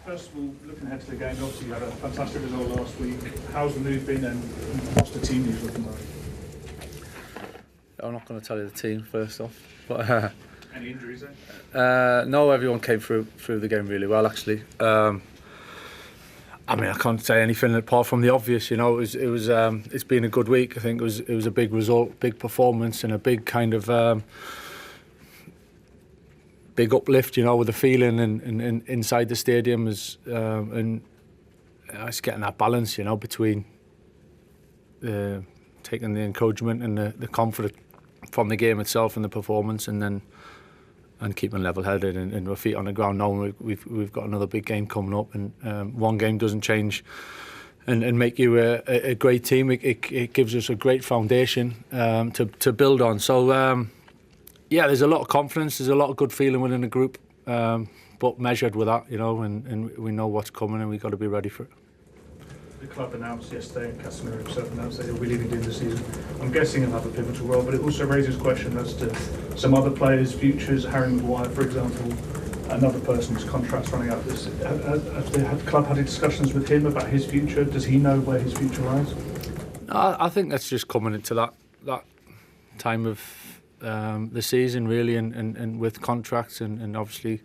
First of all, looking ahead to the game, obviously you had a fantastic result last week. How's the mood been and what's the team news looking like? I'm not going to tell you the team first off, but any injuries then? No, everyone came through the game really well actually. I mean, I can't say anything apart from the obvious. You know, it's been a good week. I think it was a big result, big performance, and a big kind of big uplift. You know, with the feeling and inside the stadium and it's getting that balance. You know, between taking the encouragement and the confidence from the game itself and the performance, and keeping level-headed and our feet on the ground, knowing we've got another big game coming up, and one game doesn't change and make you a great team. It gives us a great foundation to build on. So yeah, there's a lot of confidence, there's a lot of good feeling within the group, but measured with that, you know, and we know what's coming and we've got to be ready for it. The club announced yesterday, and Casímiero himself announced that he'll be leaving during the season. I'm guessing he'll have a pivotal role, but it also raises question as to some other players' futures. Harry Maguire, for example, another person whose contract's running out. Has the club had discussions with him about his future? Does he know where his future lies? I think that's just coming into that time of the season, really, and with contracts, and obviously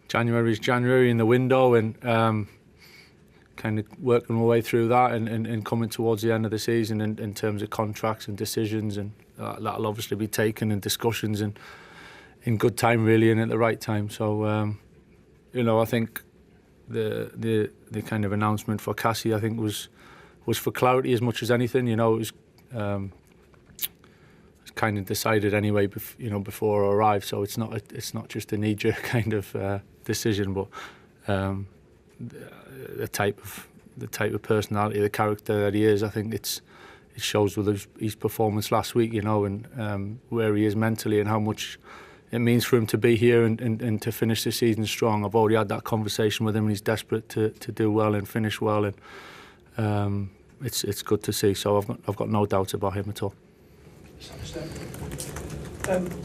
January is January in the window, and kind of working my way through that and coming towards the end of the season in terms of contracts and decisions, and that'll obviously be taken in discussions and in good time, really, and at the right time. So you know, I think the kind of announcement for Cassie, I think was for clarity as much as anything. You know, it was kind of decided anyway, before I arrived. So it's not just a knee-jerk kind of decision, but the type of personality, the character that he is, I think it shows with his performance last week, you know, and where he is mentally and how much it means for him to be here and to finish the season strong. I've already had that conversation with him, and he's desperate to do well and finish well, and it's good to see. So I've got no doubt about him at all.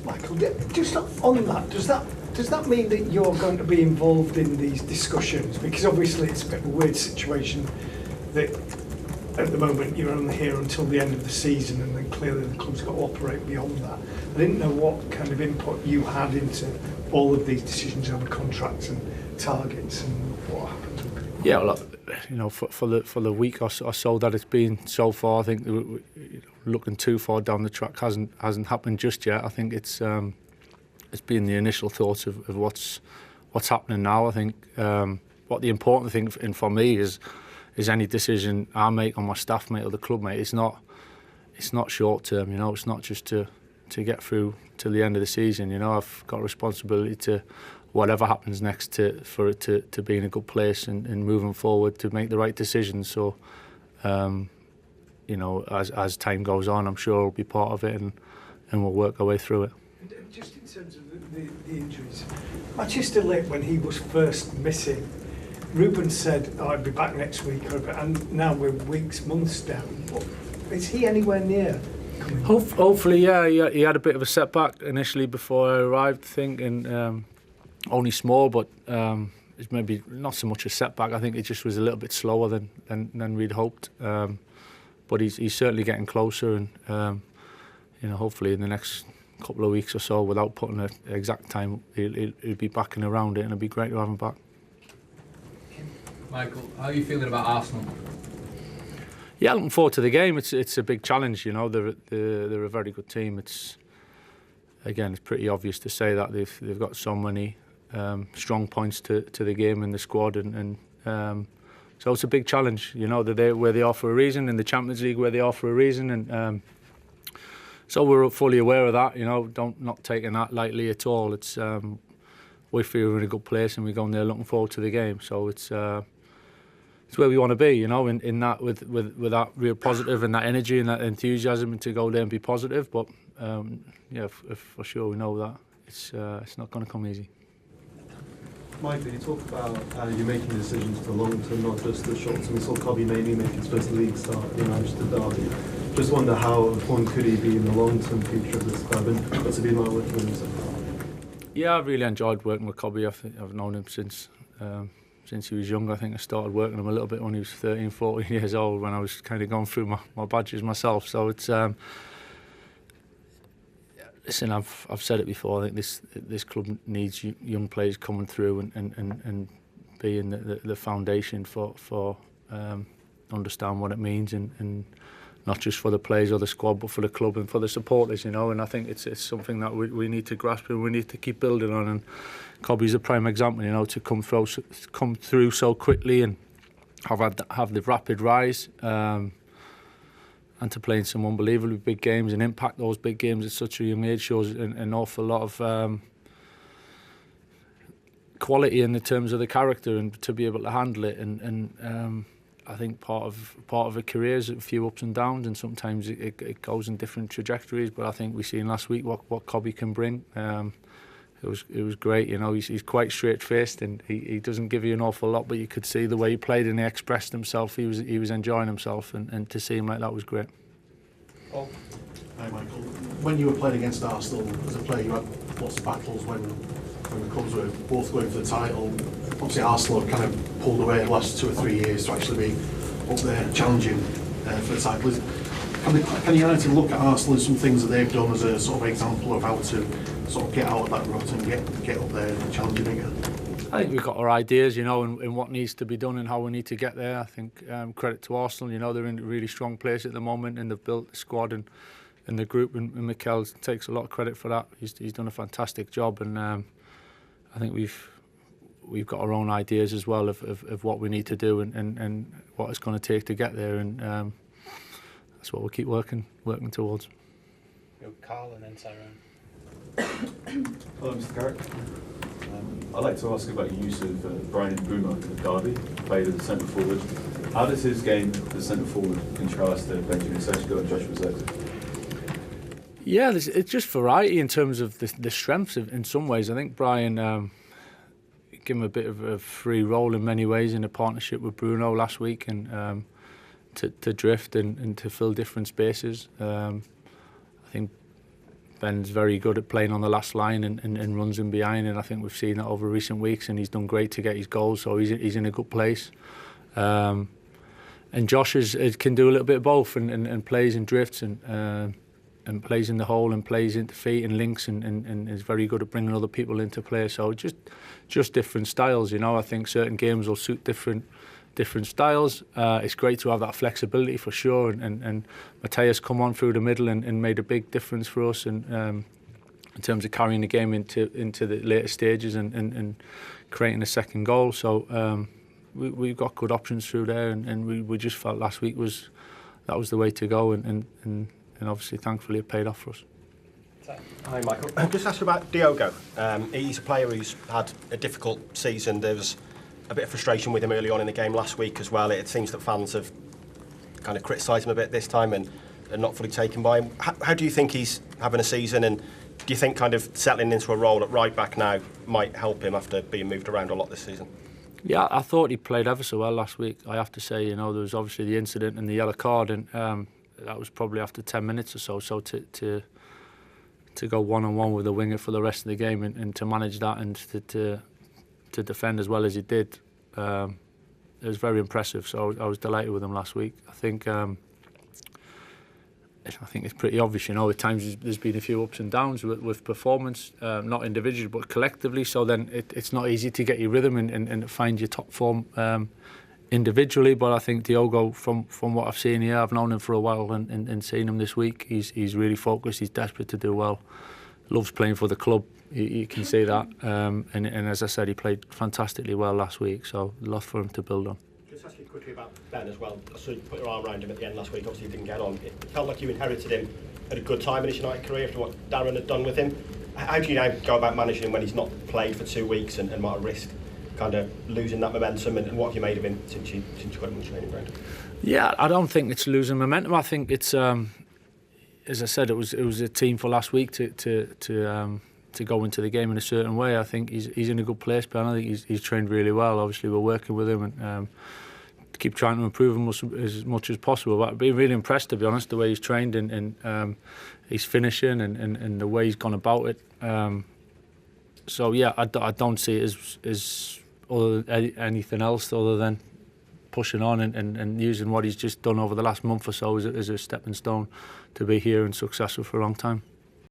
Michael, just on that, does that mean that you're going to be involved in these discussions? Because obviously it's a bit of a weird situation that at the moment you're only here until the end of the season, and then clearly the club's got to operate beyond that. I didn't know what kind of input you had into all of these decisions over contracts and targets and what happens with people. Yeah, well, you know, for the week or so that it's been so far, I think looking too far down the track hasn't happened just yet. I think it's been the initial thoughts of what's happening now. I think what the important thing for me is any decision I make on my staff mate or the club mate. It's not short term. You know, it's not just to get through till the end of the season. You know, I've got a responsibility to whatever happens next for it to be in a good place and moving forward to make the right decisions. So you know, as time goes on, I'm sure I'll be part of it and we'll work our way through it. Just in terms of the injuries, Manchester Lake, when he was first missing, Ruben said, I'd be back next week, and now we're weeks, months down. Is he anywhere near coming? Hopefully, yeah. He had a bit of a setback initially before I arrived, I think, and only small, but it's maybe not so much a setback. I think it just was a little bit slower than we'd hoped. But he's certainly getting closer, and you know, hopefully in the next couple of weeks or so, without putting an exact time, he'll be back and around it, and it'll be great to have him back. Michael, how are you feeling about Arsenal? Yeah, looking forward to the game. It's a big challenge, you know. They're a very good team. It's pretty obvious to say that they've got so many strong points to the game in the squad, and so it's a big challenge. You know, they're where they are for a reason, in the Champions League where they are for a reason, and so we're fully aware of that. You know, not taking that lightly at all. It's we feel we're in a good place, and we're going there looking forward to the game. So it's where we want to be. You know, in that with that real positive and that energy and that enthusiasm, and to go there and be positive. But yeah, for sure we know that it's not going to come easy. Michael, you talk about you making decisions for the long term, not just the short term. We saw Kobe mainly make his first league start in Manchester derby. Just wonder how important could he be in the long term future of this club, and what's it been like working with him so far? Yeah, I've really enjoyed working with Kobe. I've known him since since he was young. I think I started working him a little bit when he was 13, 14 years old, when I was kind of going through my badges myself. So it's listen, I've said it before. I think this club needs young players coming through and being the foundation for understand what it means, and not just for the players or the squad, but for the club and for the supporters, And I think it's something that we need to grasp and we need to keep building on. And Kobe's a prime example, to come through so quickly and have the rapid rise. And to play in some unbelievably big games and impact those big games at such a young age shows an awful lot of quality in the terms of the character, and to be able to handle it. And I think part of a career is a few ups and downs, and sometimes it goes in different trajectories. But I think we seen last week what Kobe can bring. It was great, He's quite straight-faced, and he doesn't give you an awful lot, but you could see the way he played and he expressed himself. He was enjoying himself, and to see him like that was great. Paul. Hi, Michael. When you were playing against Arsenal as a player, you had lots of battles when the clubs were both going for the title. Obviously, Arsenal have kind of pulled away the last 2 or 3 years to actually be up there challenging for the title. Can United look at Arsenal and some things that they've done as a sort of example of how to sort of get out of that rut and get up there and challenging again? I think we've got our ideas, and what needs to be done and how we need to get there. I think credit to Arsenal, they're in a really strong place at the moment, and they've built the squad and the group, and Maikel takes a lot of credit for that. He's done a fantastic job, and I think we've got our own ideas as well of what we need to do and what it's going to take to get there, and that's what we'll keep working towards. Carl and then Tyrone. Hello, Mr. Carrick. I'd like to ask about your use of Brian Bruno in the derby, played as a centre forward. How does his game as a centre forward contrast to Benjamin Šeško and Joshua Zirkzee? Yeah, it's just variety in terms of the strengths in some ways. I think Brian gave him a bit of a free role in many ways in a partnership with Bruno last week, and to drift and to fill different spaces. I think Ben's very good at playing on the last line and runs in behind, and I think we've seen that over recent weeks, and he's done great to get his goals, so he's in a good place. And Josh can do a little bit of both, and plays and drifts and plays in the hole and plays into feet and links, and is very good at bringing other people into play. So just different styles, I think certain games will suit different styles. It's great to have that flexibility for sure, and Matthias come on through the middle and made a big difference for us, and in terms of carrying the game into the later stages and creating a second goal. So we've got good options through there, and we just felt last week that was the way to go, and obviously thankfully it paid off for us. Hi, Michael. Just ask about Diogo. He's a player who's had a difficult season. There was a bit of frustration with him early on in the game last week as well. It seems that fans have kind of criticised him a bit this time and not fully taken by him. How do you think he's having a season, and do you think kind of settling into a role at right back now might help him after being moved around a lot this season? Yeah, I thought he played ever so well last week. I have to say, there was obviously the incident and the yellow card, and that was probably after 10 minutes or so. So to go one-on-one with a winger for the rest of the game and to manage that and to defend as well as he did, it was very impressive. So I was delighted with him last week. I think it's pretty obvious, at times there's been a few ups and downs with performance, not individually but collectively. So then it's not easy to get your rhythm and find your top form individually. But I think Diogo, from what I've seen here, I've known him for a while, and seeing him this week, he's really focused. He's desperate to do well. Loves playing for the club. You can see that. And as I said, he played fantastically well last week. So a lot for him to build on. Just ask you quickly about Ben as well. So you put your arm around him at the end last week. Obviously, he didn't get on. It felt like you inherited him at a good time in his United career after what Darren had done with him. How do you now go about managing him when he's not played for 2 weeks and might risk kind of losing that momentum? And what have you made of him since you got him on the training ground? Yeah, I don't think it's losing momentum. I think it's, as I said, it was a team for last week to go into the game in a certain way. I think he's in a good place, but I think he's trained really well. Obviously, we're working with him and keep trying to improve him as much as possible. But I've been really impressed, to be honest, the way he's trained and he's finishing and the way he's gone about it. So yeah, I don't see it as anything else other than pushing on and using what he's just done over the last month or so as a stepping stone to be here and successful for a long time.